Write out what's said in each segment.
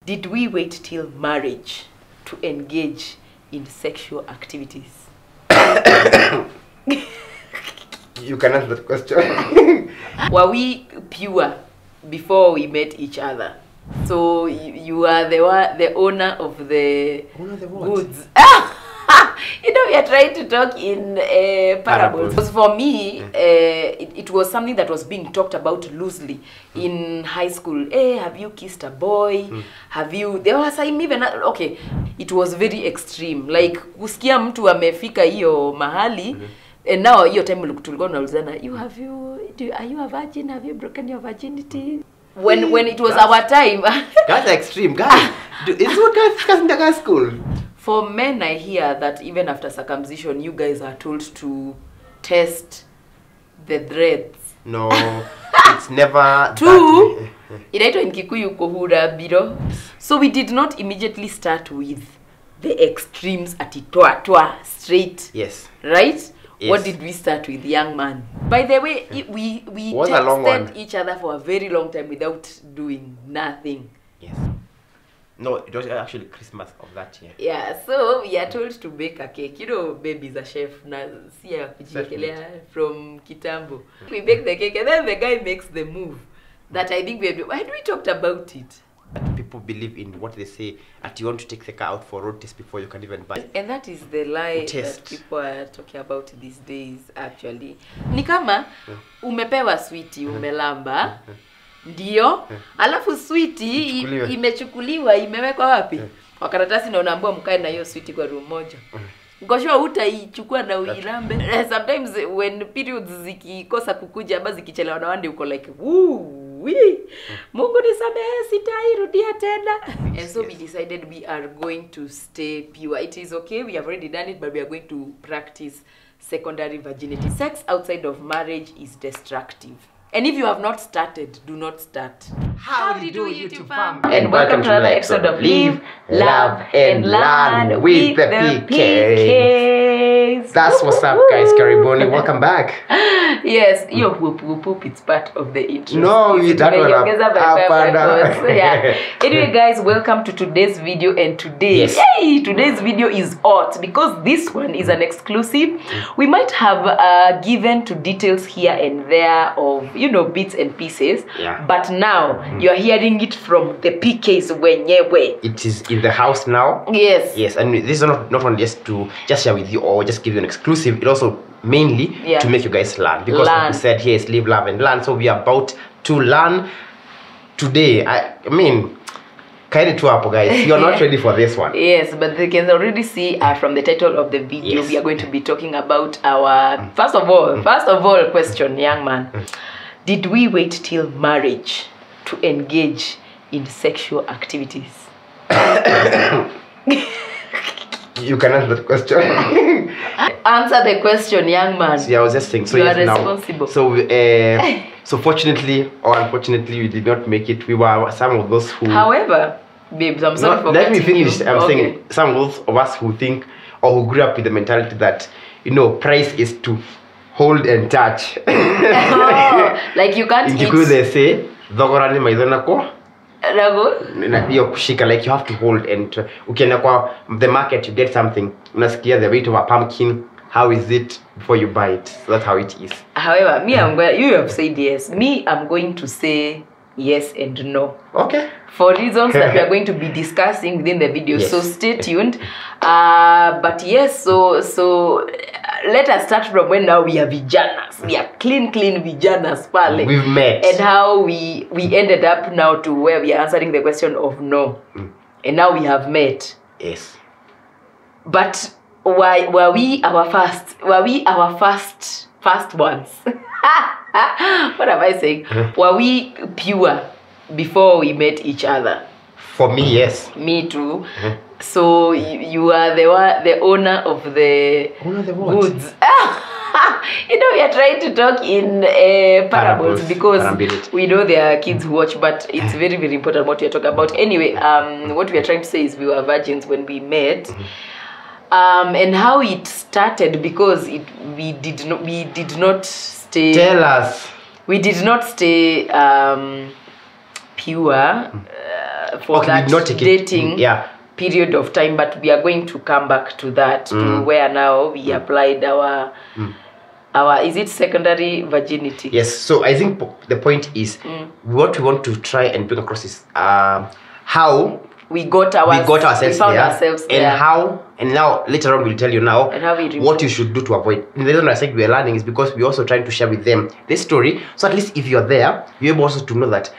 Did we wait till marriage to engage in sexual activities? You can answer that question. Were we pure before we met each other? So you are the owner of the goods. You know, we are trying to talk in parables. Because for me, it was something that was being talked about loosely in high school. Hey, have you kissed a boy? Have you? There was even okay. It was very extreme. Like kusikia mtu amefika hiyo mahali. And now hiyo time tulikuwa tunaulizana, are you a virgin? Have you broken your virginity? When it was our time. That's extreme, guys. Is what guys discuss in the guys' school? For men, I hear that even after circumcision, you guys are told to test the dreads. No, it's never. True. Inaitwa in Kikuyu kuhura biro. So we did not immediately start with the extremes at TWA TWA straight. Yes. Right? Yes. What did we start with, young man? By the way, we texted each other for a very long time without doing nothing. Yes. No, it was actually Christmas of that year. Yeah, so we are told to bake a cake. You know, baby's a chef. From Kitambo. We bake the cake and then the guy makes the move that I think why do we talked about it? But people believe in what they say that you want to take the car out for road test before you can even buy. And that is the lie that people are talking about these days actually. Ni kama umepewa sweetie, umelamba. Ndio, alafu sweetie imechukuliwa, imewekwa wapi? Kwa karatasi na unaambiwa mkae na hiyo sweetie kwa room moja. Ngoshwa utaichukua na uilambe. Sometimes when periods zikikosa kukuja ama zikichelewa na wande uko like woo. Mungu nisamehe sitairudia tena. And so we decided we are going to stay pure. It is okay, we have already done it, but we are going to practice secondary virginity. Sex outside of marriage is destructive. And if you have not started, do not start. How do you do, YouTube fam? And welcome to another episode of Live, Love, and Learn with the PKs. That's what's up, guys. Kariboni, welcome back. Yes, your whoop whoop whoop, it's part of the intro. No, that one up. Yeah. Anyway, guys, welcome to today's video. And today, today's video is hot because this one is an exclusive. We might have given to details here and there of, you know, bits and pieces. Yeah. But now you're hearing it from the PKs wenyewe. It is in the house now. Yes. Yes, and this is not only just to share with you or just give you an exclusive. It also mainly to make you guys learn, because like we said here is live, love, and learn. So we are about to learn today. I mean, kind of up, guys. You're not ready for this one. Yes, but they can already see from the title of the video, we are going to be talking about our first of all question, young man. Did we wait till marriage to engage in sexual activities? You can answer that question. Answer the question, young man. See, I was just saying. So you are responsible. So fortunately or unfortunately, we did not make it. We were some of those who. However, babes, I'm sorry for let me finish. You. I'm saying some of those of us who think or who grew up with the mentality that, you know, price is to hold and touch. Like you can't eat. Because they say, "Dogorani maidonako." Like you have to hold, and ukienda kwa the market you get something, unasikia the weight of a pumpkin, how is it before you buy it. So that's how it is. However, me, you have said yes. Me, I'm going to say yes and no. Okay. For reasons that we are going to be discussing within the video. Yes. So stay tuned. But yes, so let us start from when now we are vijanas. We are clean vijanas, pale. We've met. And how we ended up now to where we are answering the question of no. And now we have met. Yes. But why were we our first ones? What am I saying? Were we pure before we met each other? For me, yes. Me too. So you are the owner of the goods. You know, we are trying to talk in parables because we know there are kids who watch, but it's very, very important what we are talking about. Anyway, what we are trying to say is we were virgins when we met. And how it started, because we did not stay. Tell us. We did not stay pure. for that dating period of time, but we are going to come back to that to where now we applied our is it secondary virginity? Yes. So I think the point is what we want to try and bring across is how we found ourselves there. And now later on we'll tell you now what you should do to avoid. And the reason I said we are learning is because we're also trying to share with them this story, so at least if you're there, you're able also to know that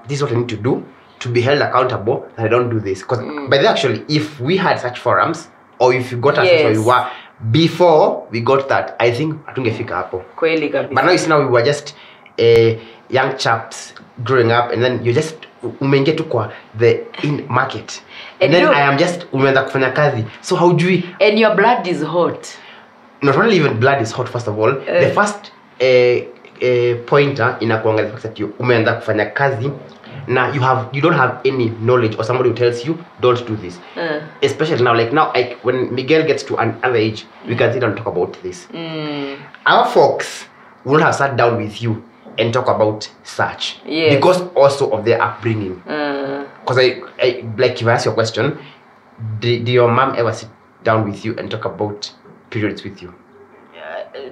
this is what I need to do to be held accountable, that I don't do this. Because by the actually, if we had such forums, or if you got us where we were before we got that, I think hatungefika hapo. Kweli kabisa. But now you see, now we were just young chaps growing up, and then you just umeingia tu kwa the in market, and then I am just umeanza kufanya kazi, so how do we, and your blood is hot. Not only even blood is hot, first of all, the first pointer inakuanga the fact that you umeanza kufanya kazi. Now you don't have any knowledge, or somebody who tells you don't do this. Especially now, like now, when Miguel gets to another age, we can sit and talk about this. Our folks will have sat down with you and talk about such, because also of their upbringing. Because I like, if I ask your question, did your mom ever sit down with you and talk about periods with you?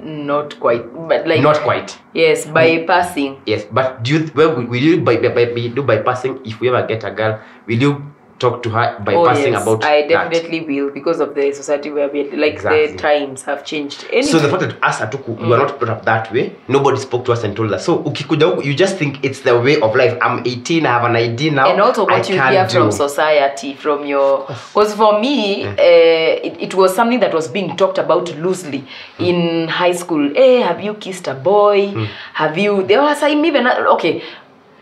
Not quite, but like not quite. Yes, by passing. Yes, but do you, well, will you by passing? If we ever get a girl, will you talk to her by passing about I definitely will, because of the society where we like the times have changed. Anyway. So the fact that us Atuku, we were not brought up that way, nobody spoke to us and told us. So ukikuja, you just think it's the way of life. I'm 18, I have an ID now. And also what you hear from society, from your, because for me, it was something that was being talked about loosely in high school. Hey, have you kissed a boy? Have you? There was even okay.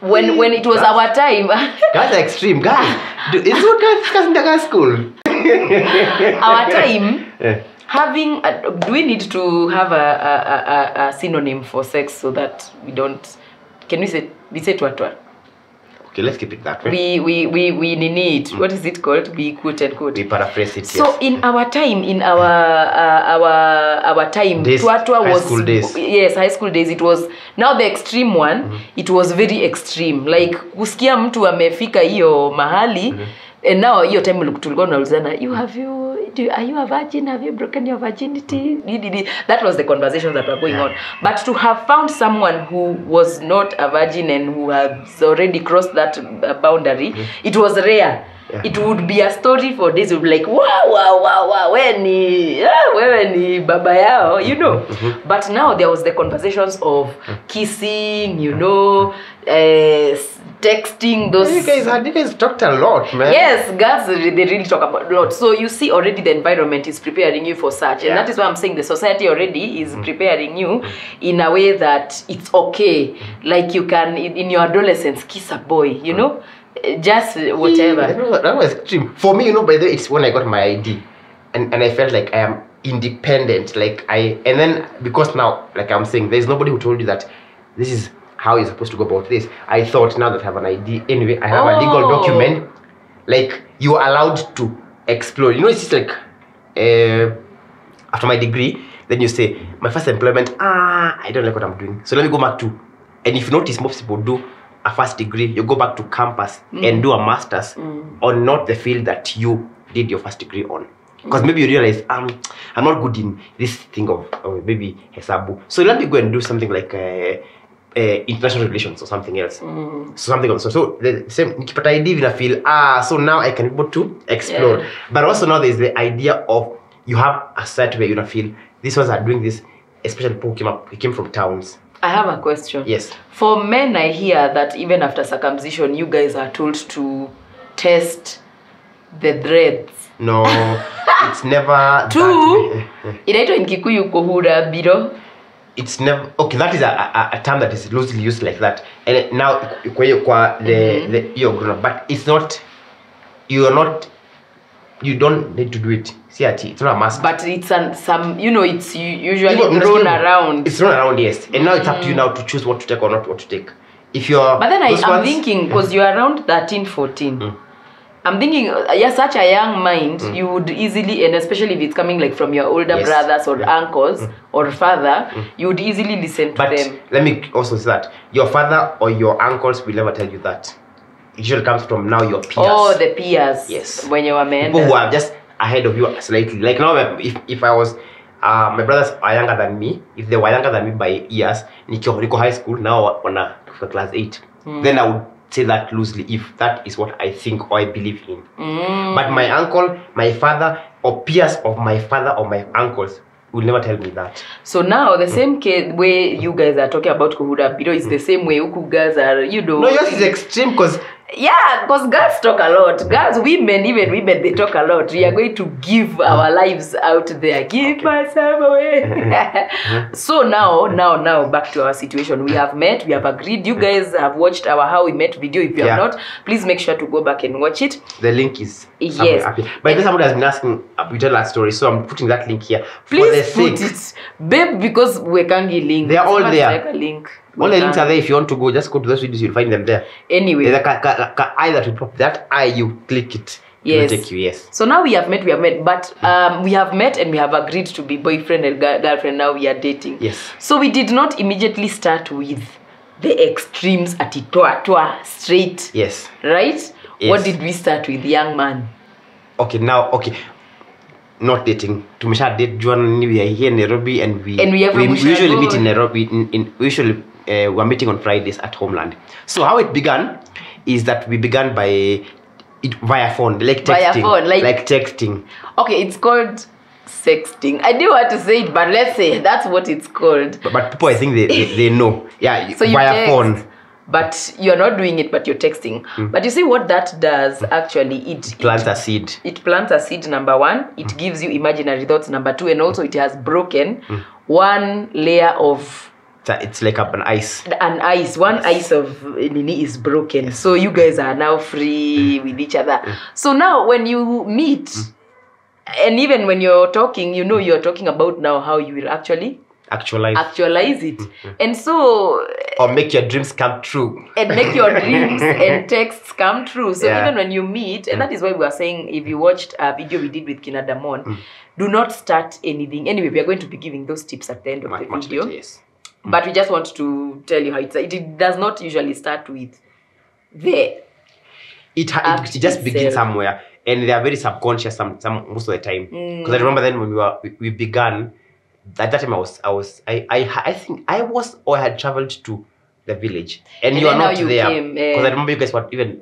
When it was our time, guys are extreme, guys. It's what guys discuss in the girls' school. Our time, having do we need to have a synonym for sex so that we don't? Can we say TWA TWA? Okay, let's keep it that way. We need what is it called? We quote and quote. We paraphrase it. So in our time, our time, TWA TWA was high school days. Yes, high school days. It was now the extreme one. It was very extreme. Like kusikia mtu amefika hiyo mahali, and now hiyo time tulikuwa tunaulizana, are you a virgin? Have you broken your virginity? That was the conversations that were going on. But to have found someone who was not a virgin and who has already crossed that boundary, it was rare. It would be a story for days. It would be like, wow, where ni baba yao, you know. But now there was the conversations of kissing, you know, texting, those. You guys talked a lot, man. Yes, girls, they really talk about a lot. So you see already the environment is preparing you for such. And that is why I'm saying the society already is preparing you in a way that it's okay. Like you can, in your adolescence, kiss a boy, you know. Just whatever. That was extreme. For me, you know, by the way, it's when I got my ID. And I felt like I am independent. And then, because now, like I'm saying, there's nobody who told you that this is how you're supposed to go about this. I thought now that I have an ID, anyway, I have a legal document, like you are allowed to explore. You know, it's just like, after my degree, then you say, my first employment, I don't like what I'm doing. So let me go back to, and if you notice, most people do a first degree, you go back to campus and do a master's on not the field that you did your first degree on. Because maybe you realize, I'm not good in this thing of maybe hesabu. So let me go and do something like international relations or something else. So something else. So the same, but I did feel, so now I can be able to explore. But also now there's the idea of you have a set where you feel these ones are doing this, especially people who came from towns. I have a question. Yes. For men, I hear that even after circumcision, you guys are told to test the dreads. No, it's never Two, inaitwa in Kikuyu kuhura biro. It's never, okay, that is a term that is loosely used like that. And now, but it's not, you don't need to do it. See, it's not a must. But it's some, you know, it's usually thrown around. It's thrown around, yes. And now it's up to you now to choose what to take or not what to take. If you're... But then I'm thinking, because you're around 13, 14. I'm thinking, such a young mind, you would easily, and especially if it's coming like from your older brothers or uncles or father, you would easily listen to them. Let me also say that your father or your uncles will never tell you that. usually comes from now your peers. Oh, the peers. Yes. When you were people who are just ahead of you slightly. Like now, if I was, my brothers are younger than me. If they were younger than me by years, Niko high school, now wanna for class 8. Then I would say that loosely if that is what I think or I believe in. But my uncle, my father, or peers of my father or my uncles will never tell me that. So now the same way you guys are talking about Kuhuda Biro is the same way Uku girls are, you know. No, yours is extreme because because girls talk a lot. Girls, women, even women, they talk a lot. We are going to give our lives out there. Give myself away. So now, back to our situation. We have met, we have agreed. You guys have watched our How We Met video. If you have not, please make sure to go back and watch it. The link is yes. But then somebody has been asking, we tell that story, so I'm putting that link here. Please put it, babe, because we can't get link. They are all there. Like a link. All the links are there. If you want to go, just go to those videos, you'll find them there. Anyway, either to pop that eye, you click it. Yes. Take you, yes. So now we have met, but we have met and we have agreed to be boyfriend and girlfriend. Now we are dating. Yes. So we did not immediately start with the extremes at TWA TWA straight. Yes. Right? Yes. What did we start with, young man? Okay, now, not dating. Tumesha date Juan, we are here in Nairobi and we usually meet in Nairobi. We're meeting on Fridays at Homeland. So how it began is that we began by via phone, like texting. Via phone, like texting. Okay, it's called sexting. I didn't want to say it, but let's say that's what it's called. But people, I think they know. Yeah, so via phone. But you're not doing it, but you're texting. But you see what that does, actually, it plants a seed. It plants a seed, number one. It gives you imaginary thoughts, number two. And also it has broken one layer of... It's like an ice. One ice of Nini is broken. Yes. So you guys are now free with each other. So now when you meet, and even when you're talking, you know you're talking about now how you will actually... Actualize it. And so... Or make your dreams come true. And make your dreams and texts come true. So even when you meet, and that is why we are saying, if you watched a video we did with Kinadamon, do not start anything. Anyway, we are going to be giving those tips at the end of the video. Later, yes. But we just want to tell you how it does not usually start with the... It just begins somewhere. And they are very subconscious most of the time. Because I remember then when we began... At that time I think I was or I had traveled to the village and you are not there because I remember you guys were even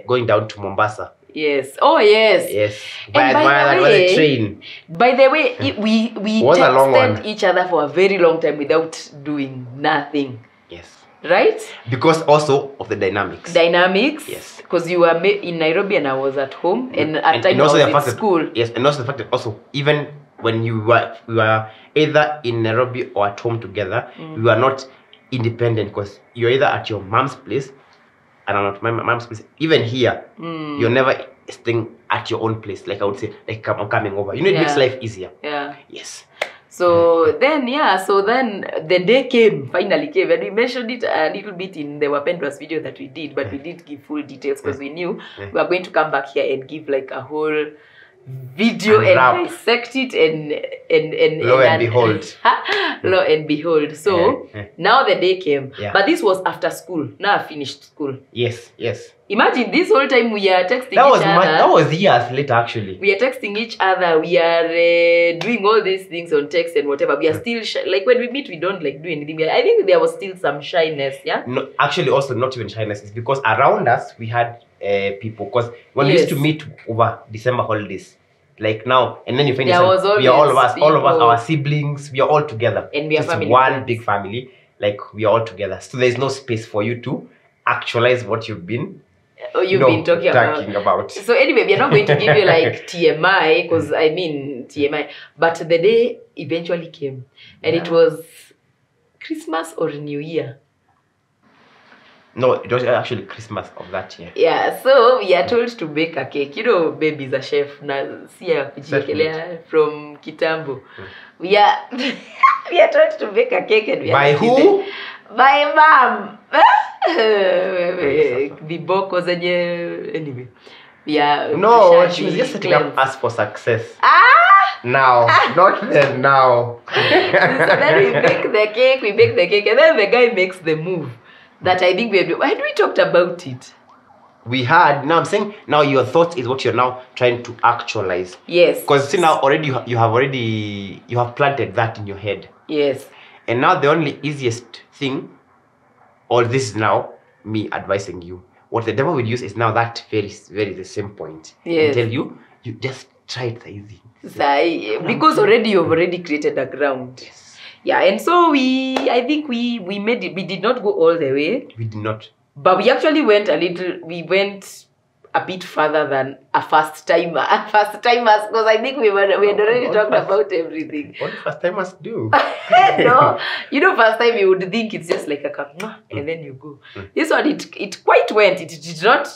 going down to Mombasa. Yes. Oh yes. Yes. By the train. By the way, we texted each other for a very long time without doing nothing. Yes. Right? Because also of the dynamics. Yes. Because you were in Nairobi and I was at home and at times I was in school. Yes, and also the fact that also even when we were either in Nairobi or at home together, we were not independent because you're either at your mom's place and I'm at my mom's place. Even here, you're never staying at your own place. Like I would say, like I'm coming over. You know, it makes life easier. Yeah. Yes. So then, the day finally came, and we mentioned it a little bit in the Wapendwas video that we did, but we didn't give full details because we knew we were going to come back here and give like a whole video and dissect it and lo and behold. Lo and behold. So now the day came, but this was after school. Now I finished school. Yes. Imagine this whole time we are texting each other. That was years later actually. We are texting each other. We are doing all these things on text and whatever. We are still like when we meet, we don't like do anything. I think there was still some shyness. Yeah. No, actually, also not even shyness. It's because around us we had people. Because when we used to meet over December holidays, like now, and then you find yourself, we are all of us, our siblings, we are all together. And we are family. One big family. Like we are all together. So there's no space for you to actualize what you've been. Been talking about. So anyway, we are not going to give you like TMI because I mean TMI. But the day eventually came and it was Christmas or New Year. No, it was actually Christmas of that year. Yeah, so we are told to bake a cake. You know, baby's a chef. From Kitambo. We are told to bake a cake and we by who? By mom. The book was anyway. No, she was just setting up us for success. Now, not then now. So then we bake the cake, and then the guy makes the move that I think we talked about it. we had. Now I'm saying now your thoughts is what you're now trying to actualize. Yes. Because see now already you have planted that in your head. Yes. And now the only easiest thing, or this is now me advising you. What the devil will use is now that very the same point. Yes. And tell you just try it easy. Because already you've already created a ground. Yes. Yeah, and so I think we made it. We did not go all the way. We did not. But we actually went a bit further than a first timers, because I think we had already talked about everything. What do first timers do? No, first time you would think it's just like a cup, and then you go. This one, it quite went. It did not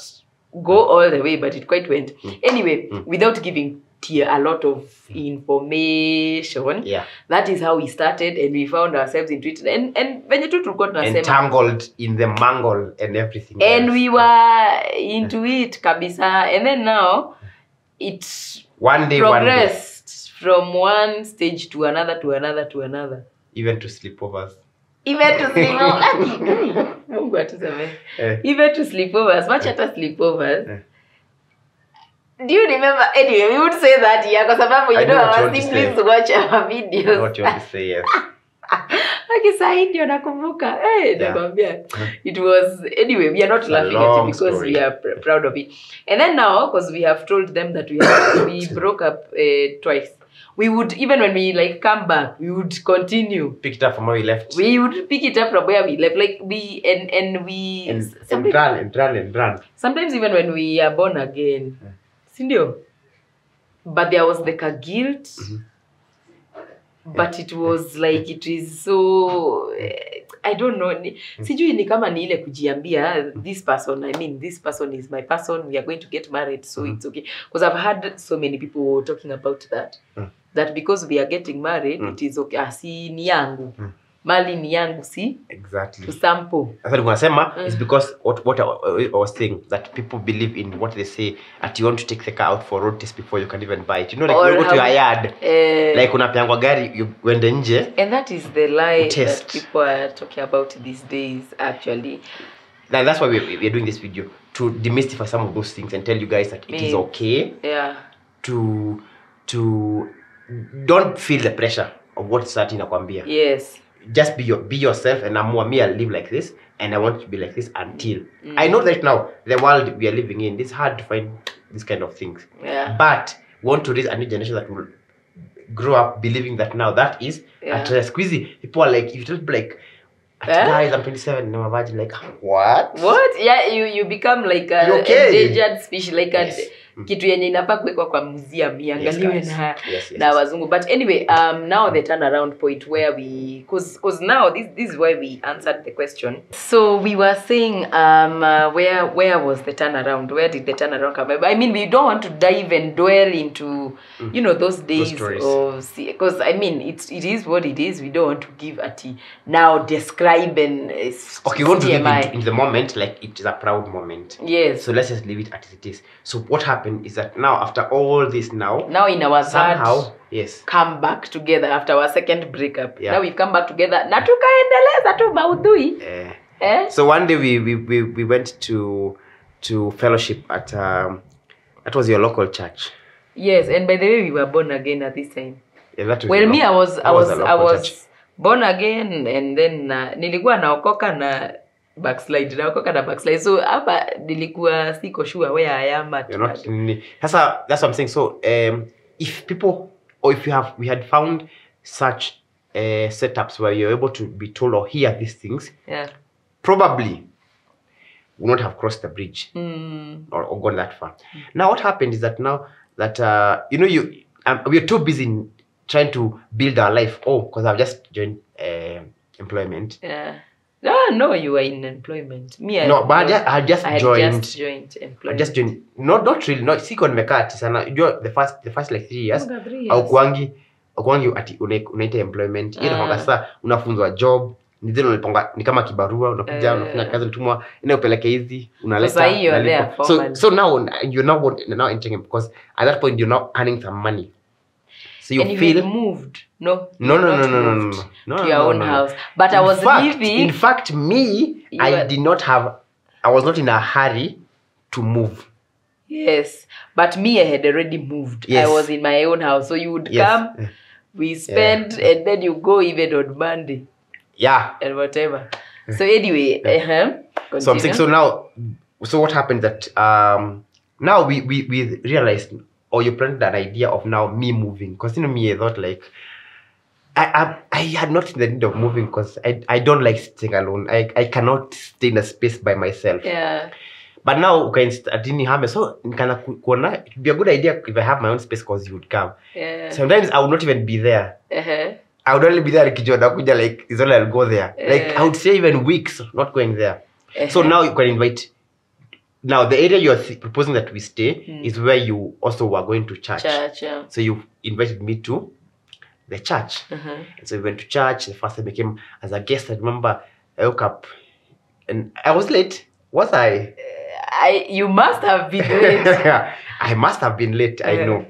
go all the way, but it quite went. Anyway, without giving a lot of information. Yeah. That is how we started, and we found ourselves into it. And when you got entangled in the mangle and everything. And else. We were into it, kabisa. And then now it progressed from one stage to another to another to another. Even to sleepovers. Even to sleepovers. Even to sleepovers. Much at sleepovers. Do you remember? Anyway, we would say that, yeah, because our siblings watch our videos. I know what you want to say, yes. It was, anyway, we are not laughing at it because we are proud of it. And then now, because we have told them that we broke up twice. We would, even when we come back, we would continue. Pick it up from where we left. We would pick it up from where we left. And run. Sometimes even when we are born again. But there was like a guilt, but it was like, it is so, I don't know, sijui ni kama ni ile kujiambia, this person is my person, we are going to get married, so it's okay. Because I've heard so many people talking about that, that because we are getting married, it is okay, asi ni yangu. Mali ni yangu, see? Exactly. To sample. I thought Gwanasema is because what I was saying, that people believe in what they say, that you want to take the car out for road test before you can even buy it. You know, like you go to your yard, like unapeangwa gari, you went nje. And that is the lie that people are talking about these days, actually. Now that's why we're doing this video, to demystify some of those things and tell you guys that it is okay to don't feel the pressure of what society inakwambia. Yes. Just be yourself, and I'll live like this, and I want to be like this until I know that now the world we are living in, it's hard to find this kind of things. Yeah. But we want to raise a new generation that will grow up believing that now that is a squeezy. People are like, if you tell people like, guys, I'm 27 and I'm a virgin, like what? What? Yeah, you become like a endangered species, like kitu yenye inafaa kuwekwa kwa museum iangaliwe na wazungu. But anyway, now the turnaround point where we, cause now this is where we answered the question. So we were saying where was the turnaround? Where did the turnaround come? I mean, we don't want to dive and dwell into those days of, because I mean it is what it is. We don't want to give a tea now, describe and okay, we want to live in the moment like it is a proud moment. Yes. So let's just leave it as it is. So what happened is that now after all this now in our somehow come back together after our second breakup. Now we've come back together na tukaendeleza tu maudhui. So one day we went to fellowship at that was your local church. Yes, and by the way we were born again at this time. Yeah, that was well, me I was born again, and then nilikuwa naokoka na backslide. So hapa nilikuwa siko sure where I am at. You're not that's what I'm saying. So if people, or if we had found such setups where you're able to be told or hear these things, probably would not have crossed the bridge or gone that far. Now what happened is that now that we're too busy in trying to build our life. Because I've just joined employment. No, you were in employment. Me, I just joined employment. I just joined. Not really. No, siko nimekati sana. The first like 3 years. Au kwangi ati unaita employment. Ile sasa unafunzwa job. Ndio unapanga ni kama kibarua, unakuja unafanya kazi unatumwa, upeleke hizi, unaleta. So now you're now entering, because at that point you're now earning some money. So you and feel you moved. No, to your own house. But in fact, me, I was not in a hurry to move. Yes, but me, I had already moved. Yes. I was in my own house, so you would come, we spend, and then you go even on Monday. Yeah. And whatever. So anyway, so I'm saying, so now, so what happened that now we realized, or you planted an idea of now me moving, because you know me, I thought like I had not the need of moving because I don't like sitting alone. I cannot stay in a space by myself. Yeah. But now, so it would be a good idea if I have my own space because you would come. Yeah. Sometimes I would not even be there. I would only be there like it's only I'll go there. Like I would say even weeks not going there. So now you can invite. Now the area you're proposing that we stay is where you also were going to church. Yeah. So you invited me to the church. And so we went to church. The first time I came as a guest, I remember I woke up and I was late. Was I? You must have been late. I must have been late. I know.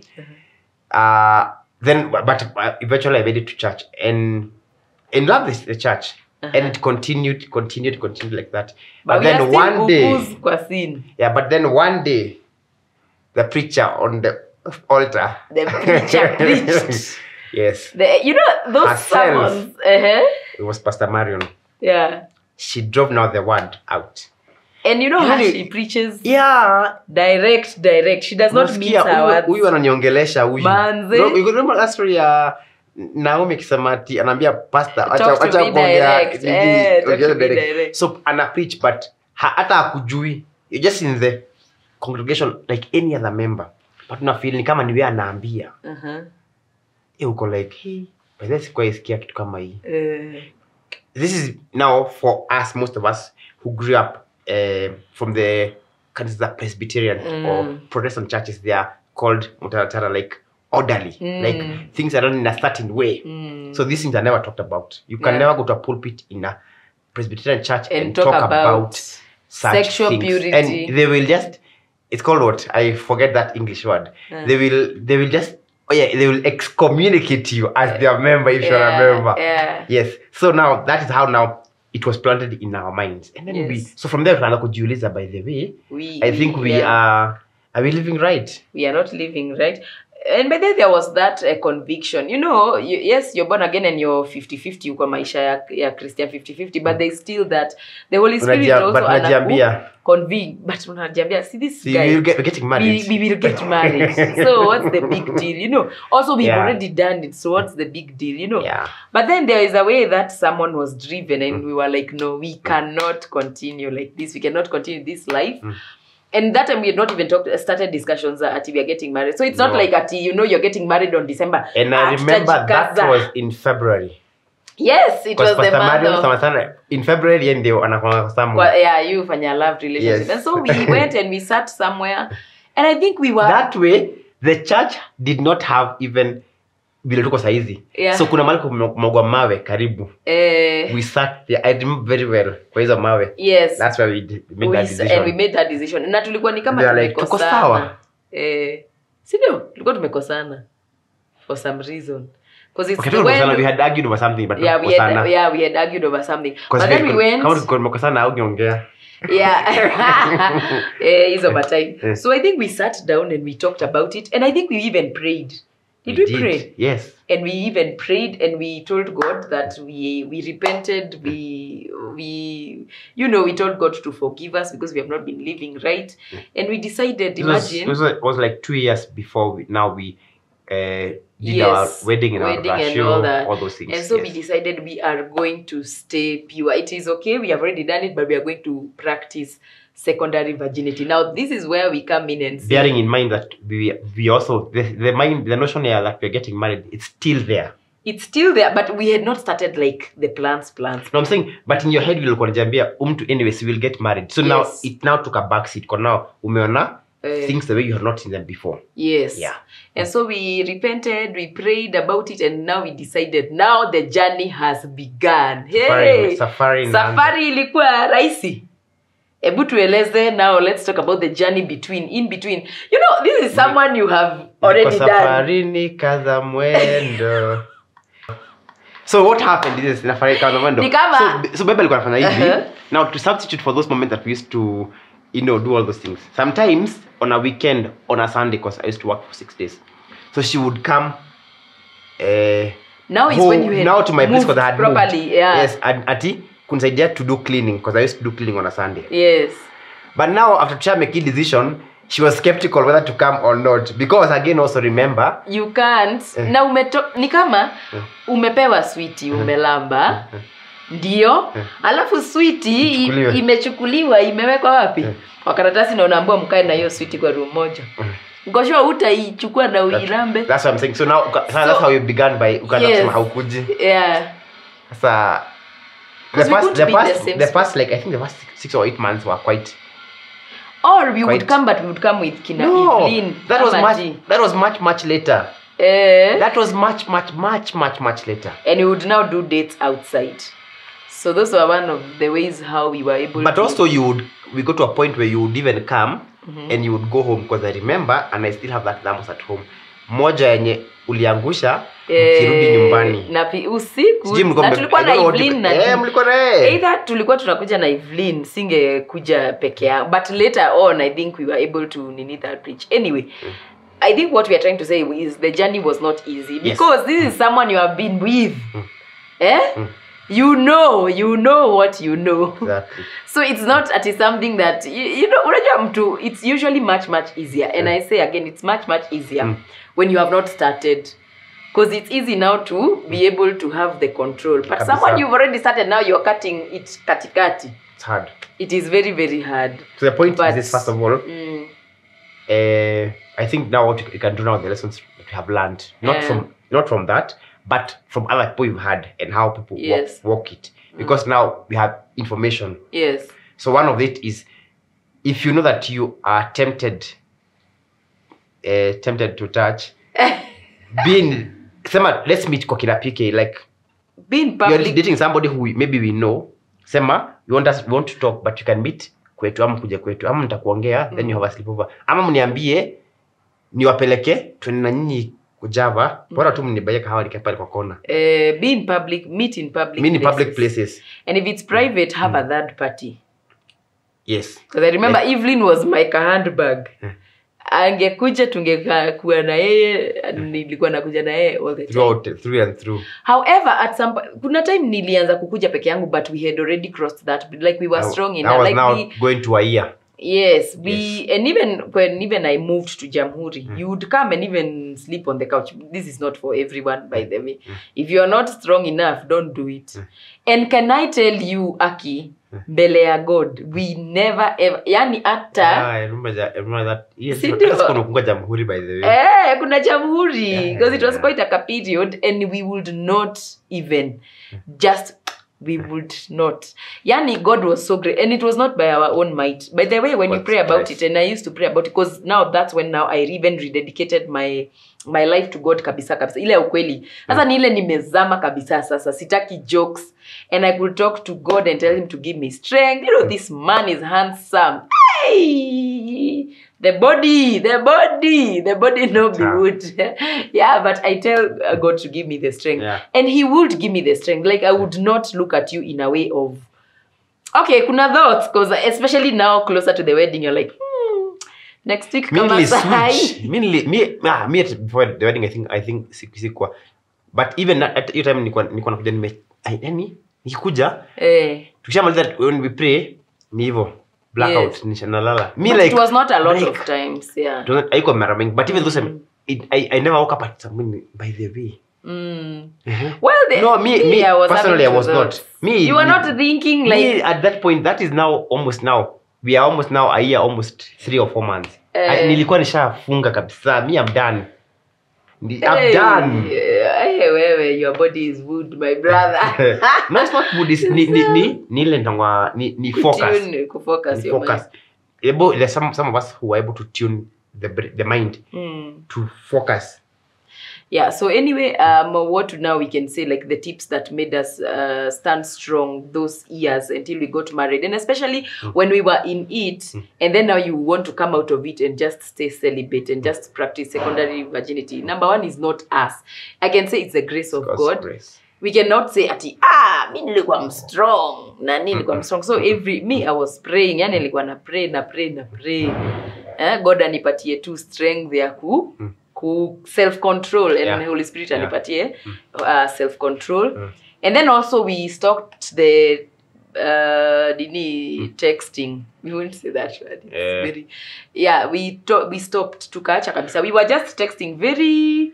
Then, but eventually I made it to church and loved the church, and it continued like that. But then one day, but then one day, the preacher on the altar, the preacher preached. Yes. You know those sermons. It was Pastor Marion. Yeah. She drove now the word out. And you know how she preaches? Yeah. Direct. She does not mince her words. Huyu ananiongelesha huyu. Manze. No, you remember that story ya Naomi Kisamati anambia pastor acha direct. So ana preach but hata hakujui. You're just in the congregation like any other member. But una feel ni kama ni wewe anaambia. Uko like, hey, but that's quite scary kitu kama hii. This is now for us, most of us who grew up from the Presbyterian or Protestant churches. They are called mutaratara, like orderly, like things are done in a certain way. So these things are never talked about. You can never go to a pulpit in a Presbyterian church and talk about such sexual things. purity. And they will just, it's called what? I forget that English word. They will just, they will excommunicate you as their member if you're a member. Yes. So now that is how now it was planted in our minds. And then so from there, by the way, I think we are we living right? We are not living right. And by then there was that conviction. You know, yes, you're born again and you're 50-50. Uko maisha ya Christian 50-50. But there's still that. The Holy Spirit also convict. But unajiambia, see this guy. We're getting married. We will get married. So what's the big deal? You know. Also, we've already done it. So what's the big deal? You know. But then there is a way that someone was driven and we were like, no, we cannot continue like this. We cannot continue this life. And that time we had not even started discussions at we are getting married. So it's not like at you're getting married on December. And I remember that was in February. Yes, it was the month in February and they were somewhere. Yeah, you fanya love relationship. Yes. And so we went and we sat somewhere. And I think we were that way. The church did not have even vile tuko saizi. So kuna mahali kumegwa mawe karibu. We sat there. I remember very well kwa hizo mawe. Yes. That's why we made that decision. And we made that decision. Na tulikuwa ni kama tumekosana. Sio, tulikuwa tumekosana for some reason. Because it's when we had argued over something, but we had argued over something. But then we went. Kama tumekosana au ngeongea. It's over time. So I think we sat down and we talked about it, and I think we even prayed. Did we pray? Yes. And we even prayed and we told God that we repented, we told God to forgive us because we have not been living right. And we decided, imagine. It was like 2 years before we did our wedding and all those things. And so we decided we are going to stay pure. It is okay, we have already done it, but we are going to practice secondary virginity. Now, this is where we come in and see. Bearing in mind that we also, the notion here that we're getting married, it's still there. It's still there, but we had not started like the plans. No, I'm saying, but in your head, we'll anyways, we'll get married. So now, it now took a backseat. Because now, umeona things the way you have not seen them before. Yes. Yeah. And so we repented, we prayed about it, and now we decided, now the journey has begun. Hey! Safari ilikuwa rahisi. Ebu tueleze now, let's talk about the journey in between. You know, this is someone you have already done. Safarini kaza mwendo. So what happened is safari kaza mwendo. Ni kama so Bible alikuwa anafanya hivi. Now to substitute for those moments that we used to you know, do all those things. Sometimes on a weekend, on a Sunday, because I used to work for 6 days. So she would come now is when you had now to my place because I had properly, moved. yeah. Yes, and Ati kunisaidia to do cleaning because I used to do cleaning on a Sunday. Yes. But now after trying to make a decision, she was skeptical whether to come or not because again also remember you can't na ni kama umepewa sweetie umelamba ndio alafu sweetie imechukuliwa imewekwa wapi kwa karatasi na unaambiwa mkae na hiyo sweetie kwa room moja ngosho utaichukua na uirambe. That's what I'm saying. So now that's how you began by ukasema haukuji. Yeah. Sasa the first like I think the first 6 or 8 months were quite. Or we would come, but we would come with Kina Evelyn. That was much later. That was much later. And we would now do dates outside. So those were one of the ways how we were able but also we got to a point where you would even come and you would go home because I remember and I still have that thermos at home. Moja yenye uliangusha ukirudi nyumbani. Na usiku na tulikuwa na Evelyn na mlikuwa na yeye. Either tulikuwa tunakuja na Evelyn singe kuja peke yao. But later on I think we were able to need that bridge. Anyway, I think what we are trying to say is the journey was not easy because this is someone you have been with. You know what you know. Exactly. So it's not something that you know it's usually much easier. And I say again, it's much easier when you have not started. Because it's easy now to be able to have the control. But someone you've already started, now you're cutting it katikati. It's hard. It is very hard. So the point is this, first of all, I think now what you can do now, the lessons that we have learned, not from that, but from other people you've had and how people walk it. Because now we have information. Yes. So one of it is, if you know that you are tempted to touch, let's meet kwa kina PK, like being public. You're dating somebody who maybe we know. Sema, we want to talk, but you can meet kwetu ama kuja kwetu ama mtakuongea then you have a sleepover. Ama mniambie niwapeleke twende na nyinyi kujava bora tu mnibaye kahawa nikapale kwa kona. Be in public, meet in public places. And if it's private, have a third party. Yes. Because I remember Evelyn was my handbag. Angekuja tungekuwa na yeye, nilikuwa nakuja na yeye all the time. Through and through. However, at some kuna time nilianza kukuja peke yangu, but we had already crossed that. Like we were strong enough. That was like now going to a year. Yes, and even when I moved to Jamhuri, you would come and even sleep on the couch. This is not for everyone, by the way. If you are not strong enough, don't do it. And can I tell you, Aki, mbele ya God, we never ever, yani ata. I remember that. Yes, that's kuna Jamhuri, by the way. Kuna Jamhuri, because it was quite a period, and we would not even we would not. Yani, God was so great. And it was not by our own might. By the way, when you pray about it, and I used to pray about it, because now that's when now I even rededicated my life to God kabisa. Ile ukweli. Sasa ni ile nimezama kabisa sasa. Sitaki jokes. And I could talk to God and tell him to give me strength. You know, this man is handsome. Hey! The body no be good. Yeah, but I tell God to give me the strength. Yeah. And he would give me the strength. Like, I would not look at you in a way of, okay, kuna thoughts, because especially now, closer to the wedding, you're like, next week, come aside. Me before the wedding, I think sikwa. But even at your time, nikuwa nakuja nikikuja, tukishamaliza when we pray, ni hivyo. Blackout, nishanalala. But like, it was not a lot of times, yeah. It wasn't, but even those I never woke up at something by the way. Well, me personally, I was not. You were not thinking like... Me, at that point, that is now, almost now. We are almost now a year, almost 3 or 4 months. Nilikuwa nishafunga kabisa. Me, I'm done. I'm done. Your body is wood, my brother. No, it's not wood. It's ni focus. Focus. There's some of us who are able to tune the mind to focus. Yeah, so anyway, what now we can say, like the tips that made us stand strong those years until we got married, and especially when we were in it, and then now you want to come out of it and just stay celibate and just practice secondary virginity. Number one is not us. I can say it's the grace of God. we cannot say ati mi nilikuwa strong na nilikuwa strong. So me I was praying, yani nilikuwa na pray. God anipatie tu strength ya ku self control, and Holy Spirit anipatie self control. And then also we stopped the texting. We won't say that word. It's very, we stopped tukaacha kabisa. We were just texting very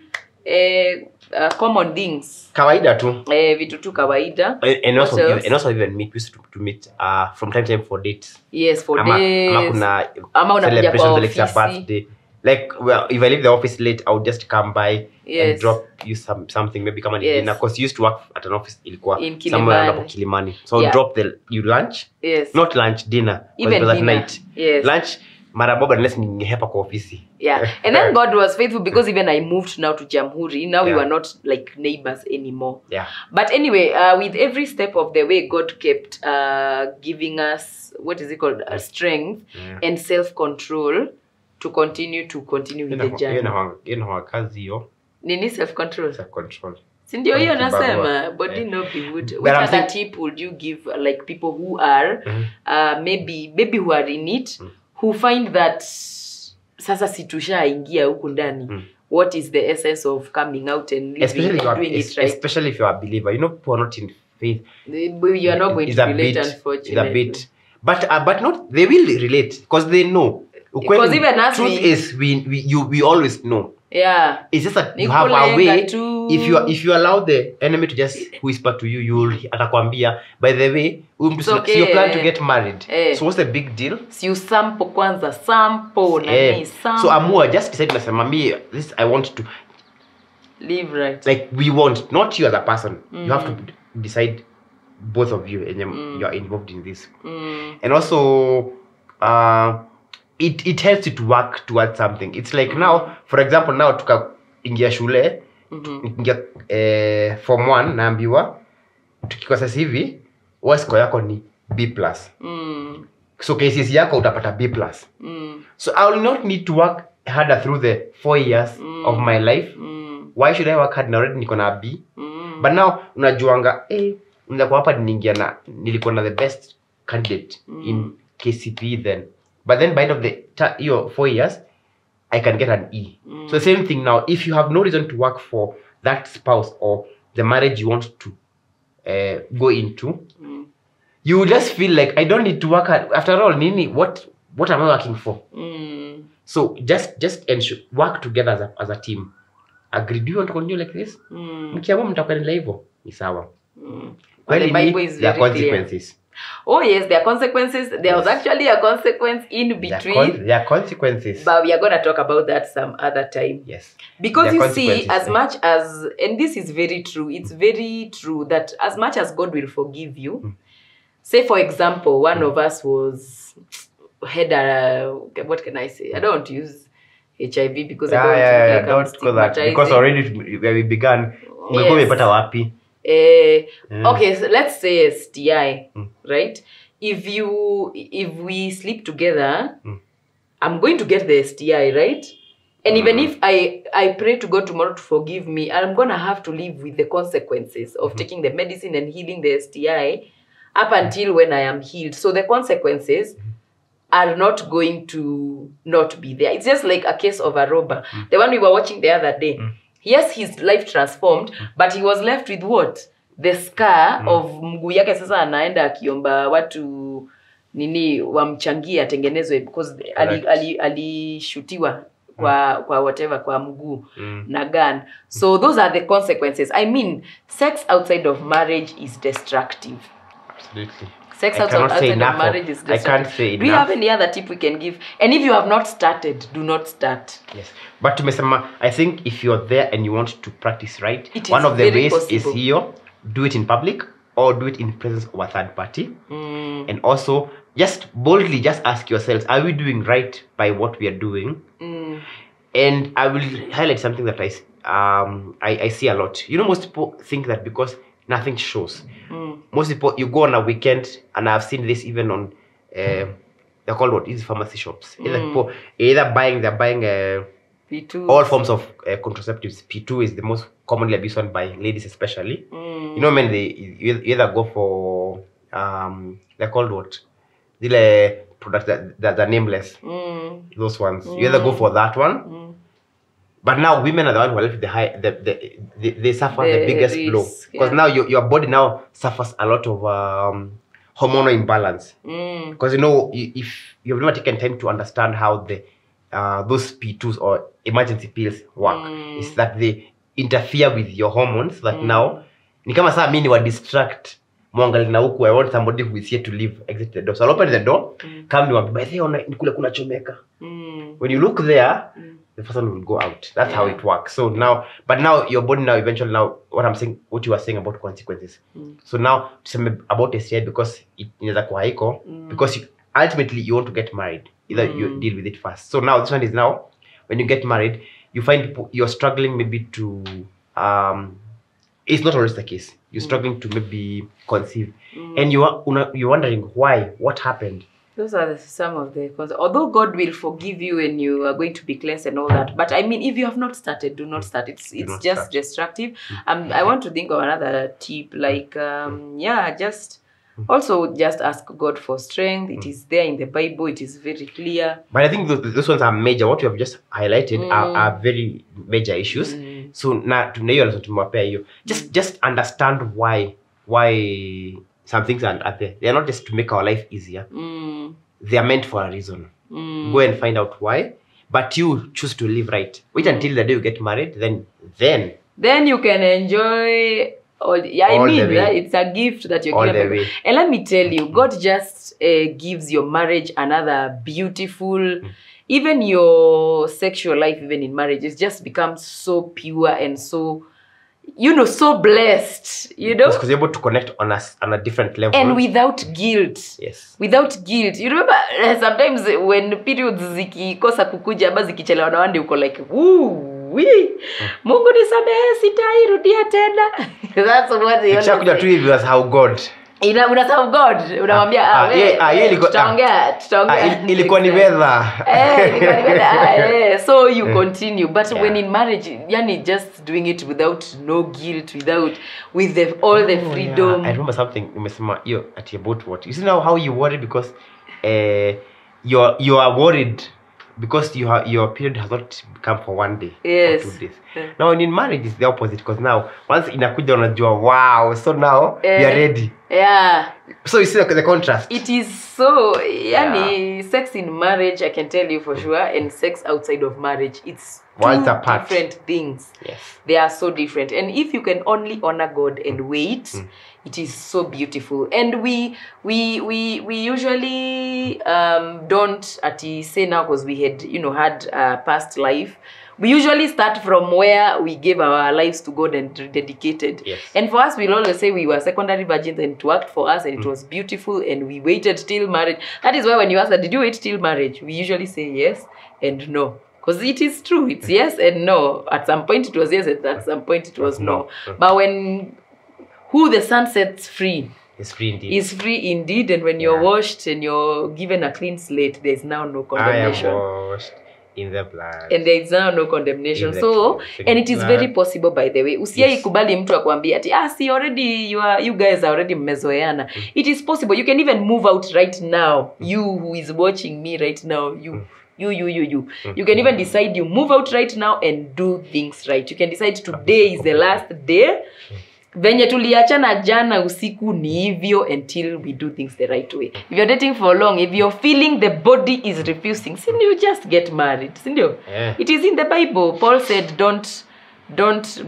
common things. Kawaida tu. Vitu tu kawaida. And also even meet, we used to meet from time to time for dates. Yes, for dates. Ama kuna celebrations like your birthday. Like, well, if I leave the office late, I would just come by and drop you something, maybe come on dinner. Because you used to work at an office in somewhere around Kilimani. So I'll drop you lunch. Yes. Not lunch, dinner. Even it was dinner. At night. Yes. Lunch, maraboba unless ningehepa kwa ofisi. Yeah. And then God was faithful because even I moved now to Jamhuri. Now we were not like neighbors anymore. Yeah. But anyway, with every step of the way, God kept giving us, what is it called? Strength and self-control to continue with the journey. Kazi yo. Nini self-control? Self-control. Sindio hiyo nasema, body no be good. Which other tip would you give like people who are maybe who are in it, who find that sasa situsha ingia huku ndani? What is the essence of coming out and living and doing it right? Especially if you are a believer. You know, people are not in faith. You are not going to relate, unfortunately. It's a bit. But not, they will relate because they know. Because even us, truth is we always know. Yeah. It's just that you have a way. If you allow the enemy to just whisper to you, you'll atakwambia, by the way, so you plan to get married. So what's the big deal? So you sample kwanza, sample. So amua, just decide nasema me, this I want to live right. Like we want, not you as a person. You have to decide, both of you, and you are involved in this. And also it helps you to work towards something. It's like now, for example, now tuka ingia shule, ingia form 1 naambiwa tukikosa hivi score yako ni B+. So KCSE yako utapata B+. So I will not need to work harder through the 4 years of my life. Why should I work hard na already niko na B? But now unajuanga nilikuwa hapa nilikuwa na the best candidate in KCPE then. But then by the end of the 4 years, I can get an E. So same thing now. If you have no reason to work for that spouse or the marriage you want to go into, you will just feel like, I don't need to work hard. After all, Nini, what am I working for? So just ensure, work together as a team. Agree, do you want to continue like this? Mkiamua mtakwenda hivyo, ni sawa. The Bible is very consequences. Clear. Oh yes, there are consequences. There was actually a consequence in between. There are consequences. But we are going to talk about that some other time. Yes. Because you see, as much as, and this is very true, it's very true that as much as God will forgive you, say for example, one of us had a, what can I say? I don't want to use HIV because I don't want to don't go that. Because already where we began, okay, so let's say STI, right? If we sleep together, I'm going to get the STI, right? And even if I pray to God tomorrow to forgive me, I'm going to have to live with the consequences of taking the medicine and healing the STI up until when I am healed. So the consequences are not going to not be there. It's just like a case of a robber. The one we were watching the other day. Yes, his life transformed, but he was left with what? The scar of mguu yake sasa anaenda akiomba watu nini wamchangie atengenezwe because alishutiwa kwa whatever kwa mguu na gun. So those are the consequences. I mean, sex outside of marriage is destructive. Absolutely. Sex outside of marriage is destructive. I can't say enough. Do you have any other tip we can give? And if you have not started, do not start. Yes. But I think if you're there and you want to practice right, one of the ways is here, do it in public or do it in presence of a third party. And also, just boldly just ask yourselves, are we doing right by what we are doing? And I will highlight something that I see a lot. You know, most people think that because nothing shows. Most people, you go on a weekend, and I've seen this even on, they're called what? These pharmacy shops. Either they're buying P2. All forms of contraceptives. P2 is the most commonly abused one by ladies, especially. You know, men you either go for they're called what? The products that are nameless. Those ones. You either go for that one. But now women are the ones who are left with the high. They suffer the biggest blow because now your body now suffers a lot of hormonal imbalance. Because you know, if you've never taken time to understand how the those P2s or emergency pills work, is that they interfere with your hormones. That now, ni kama saa mimi wa distract mwangali na huku. I want somebody who is here to leave, exit the door. So I'll open the door, come niwaambie, by the way, nikule kuna chomeka. When you look there, the person will go out. That's how it works. So now, but now your body now eventually now, what I'm saying, what you were saying about consequences. So now, about STI, because it inaweza kuwa haiko, because ultimately you want to get married. Either you deal with it first. So now this one is now, when you get married, you find people, you're struggling maybe to, it's not always the case. You're struggling to maybe conceive. And you're wondering why, what happened. Those are some of the causes. Although God will forgive you and you are going to be cleansed and all that. But I mean, if you have not started, do not start. It's just destructive. I want to think of another tip. Like, just ask God for strength. It is there in the Bible. It is very clear. But I think those ones are major. What you have just highlighted are very major issues. So now, just understand why some things are there. They are not just to make our life easier. They are meant for a reason. Go and find out why. But you choose to live right. Wait until the day you get married. Then you can enjoy. It's a gift that you're giving. And let me tell you, God just gives your marriage another beautiful. Even your sexual life, even in marriage, it just becomes so pure and so, so blessed, Because you're able to connect on a different level. And without guilt. Yes. Without guilt. You remember sometimes when periods zikikosa kukuja ama zikichelewa na wande uko like, Mungu nisamehe sitairudia tena. That's what you want. To you as how God. Unasahau God. Unamwambia tutaongea. Ilikuwa ni weather. So you continue. But when in marriage, just doing it without no guilt, with all the freedom. I remember something umesema hiyo about what. You see now how you worry because you are worried because your period has not come for 1 day or 2 days. Now in marriage it's the opposite because now once inakuja unajua wow, so now you're ready. So you see the contrast. It is so sex in marriage, I can tell you for sure, and sex outside of marriage, it's two different things. Yes. They are so different. And if you can only honor God and wait, it is so beautiful. And we usually don't say now because we had had a past life. We usually start from where we gave our lives to God and dedicated. Yes. And for us, we'll always say we were secondary virgins and it worked for us and it was beautiful and we waited till marriage. That is why when you ask, did you wait till marriage? We usually say yes and no. Because it is true. It's yes and no. At some point it was yes and at some point it was no. But when who the Son sets free is free indeed. Is free indeed. And when you're washed and you're given a clean slate, there is now no condemnation. I am washed in the blood. And there is now no condemnation. So, and it is very possible, by the way. Usiai kubali mtu akwambia ati, see already you guys are already mmezoeana. It is possible. You can even move out right now. You who is watching me right now, you can even decide you move out right now and do things right. You can decide today is the last day. Venye tuliachana jana usiku ni hivyo until we do things the right way. If you're dating for long, if you're feeling the body is refusing, then you just get married. It is in the Bible. Paul said don't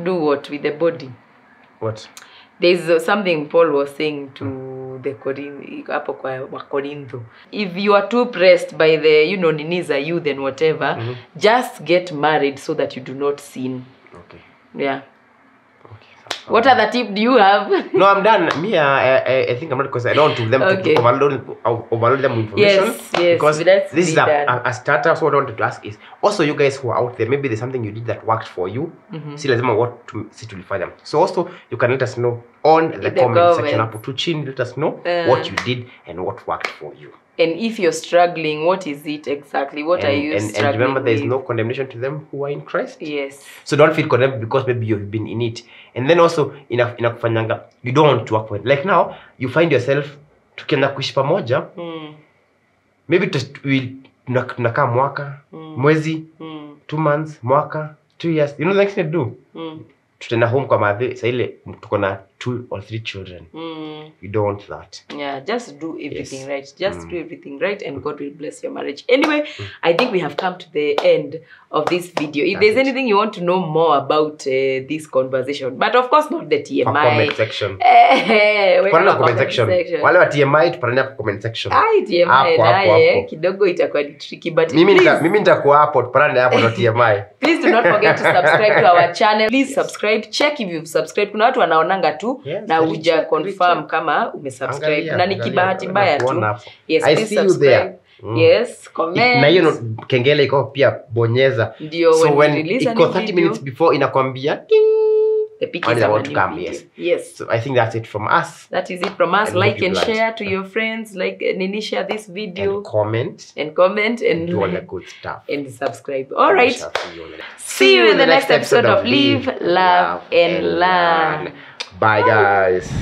do what with the body. What? There's something Paul was saying to the Corintho. If you are too pressed by the, ninis are you, then whatever, just get married so that you do not sin. Okay. Yeah. What other tip do you have? No, I'm done. Me, I think I'm not, because I don't want them to overload them with information. Yes. Because this is a starter. So what I wanted to ask is, also you guys who are out there, maybe there's something you did that worked for you. See, what to find them. So also you can let us know on the comment section. Let us know what you did and what worked for you. And if you're struggling, what is it exactly? What are you struggling and remember, there is with? no condemnation to them who are in Christ. Yes. So don't feel condemned because maybe you've been in it. And then also, inakufanyanga, you don't want to work for it. Like now, you find yourself, tukienda kuishi pamoja, maybe tunakaa mwaka, mwezi, 2 months, mwaka, 2 years. You know the next thing to do? Tutaenda home kwa madhe, sa ile tuko na 2 or 3 children. You don't want that. Yeah, just do everything right. Just do everything right, and God will bless your marriage. Anyway, I think we have come to the end of this video. If there's anything you want to know more about this conversation, but of course not the TMI. Comment section. Comment section. Wale wa TMI tupatane hapo comment section. TMI naye kidogo itakuwa tricky, but mimi nitakuwa hapo, tupatane hapo na TMI. Please do not forget to subscribe to our channel. Please subscribe. Check if you've subscribed. Kuna watu wanaonanga tu na uja confirm kama umesubscribe. Na ni kibahati mbaya tu. Yes, please subscribe. Yes, comment. Na hiyo kengele iko pia bonyeza. So when iko 30 minutes before inakwambia the pictures are about to come. Yes. So I think that's it from us. That is it from us. Like and share to your friends. Like Nini, share this video. And comment. And do all the good stuff. And subscribe. All right. See you in the next episode of Live, Love, and Learn. Bye, guys.